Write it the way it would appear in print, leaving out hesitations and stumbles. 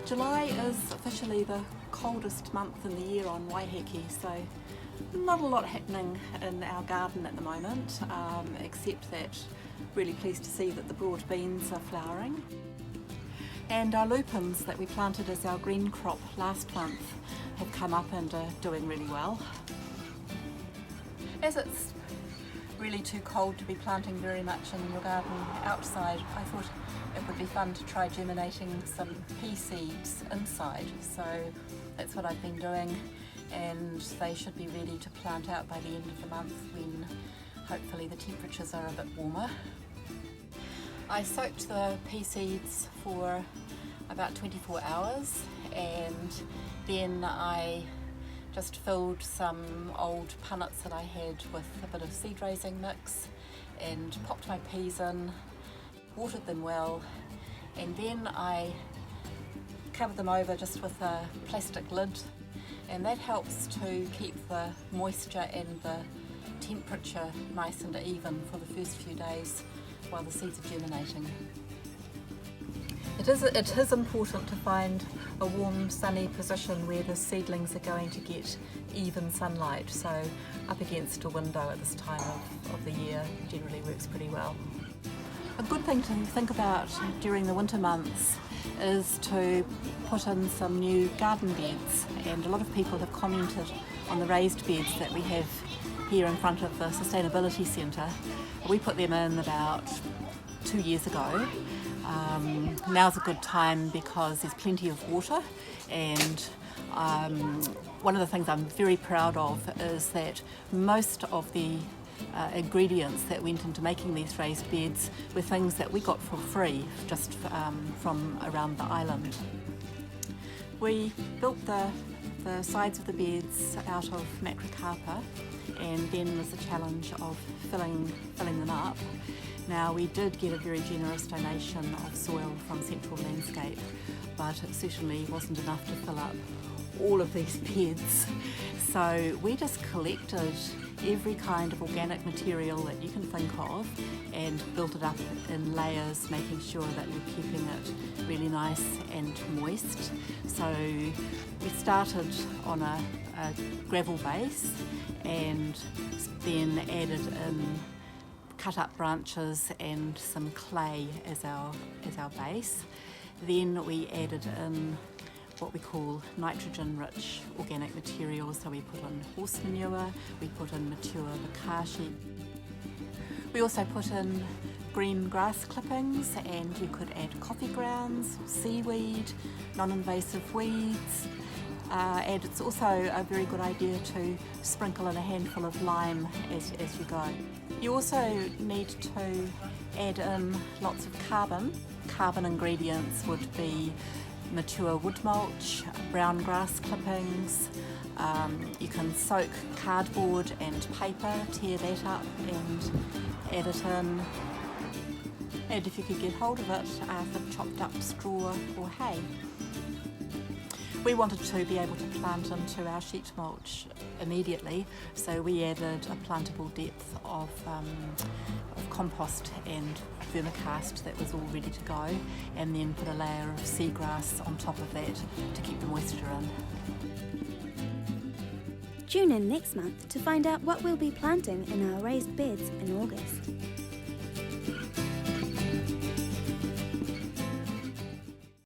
July is officially the coldest month in the year on 𝗏𝗏𝗃𝗃, so not a lot happening in our garden at the moment, except that really pleased to see that the broad beans are flowering. And our lupins that we planted as our green crop last month have come up and are doing really well. As it's really too cold to be planting very much in your garden outside, I thought it would be fun to try germinating some pea seeds inside. So that's what I've been doing, and they should be ready to plant out by the end of the month when hopefully the temperatures are a bit warmer. I soaked the pea seeds for about 24 hours, and then I just filled some old punnets that I had with a bit of seed raising mix and popped my peas in, watered them well, and then I covered them over just with a plastic lid, and that helps to keep the moisture and the temperature nice and even for the first few days while the seeds are germinating. It is important to find a warm, sunny position where the seedlings are going to get even sunlight, so up against a window at this time of the year generally works pretty well. A good thing to think about during the winter months is to put in some new garden beds, and a lot of people have commented on the raised beds that we have here in front of the Sustainability Centre. We put them in about 2 years ago. Now's a good time because there's plenty of water, and one of the things I'm very proud of is that most of the ingredients that went into making these raised beds were things that we got for free just from around the island. We built the sides of the beds out of 𝗵𝗏𝗃𝗃, and then was the challenge of filling them up. Now, we did get a very generous donation of soil from Central Landscape, but it certainly wasn't enough to fill up all of these beds. So we just collected every kind of organic material that you can think of and built it up in layers, making sure that we're keeping it really nice and moist. So we started on a gravel base and then added in cut up branches and some clay as our base. Then we added in what we call nitrogen-rich organic materials. So we put in horse manure, we put in mature 𝗏𝗏𝗃𝗃. We also put in green grass clippings, and you could add coffee grounds, seaweed, non-invasive weeds, and it's also a very good idea to sprinkle in a handful of lime as you go. You also need to add in lots of carbon. Carbon ingredients would be mature wood mulch, brown grass clippings. You can soak cardboard and paper, tear that up and add it in. And if you could get hold of it, for chopped up straw or hay. We wanted to be able to plant into our sheet mulch immediately, so we added a plantable depth of compost and vermicast that was all ready to go, and then put a layer of seagrass on top of that to keep the moisture in. Tune in next month to find out what we'll be planting in our raised beds in August.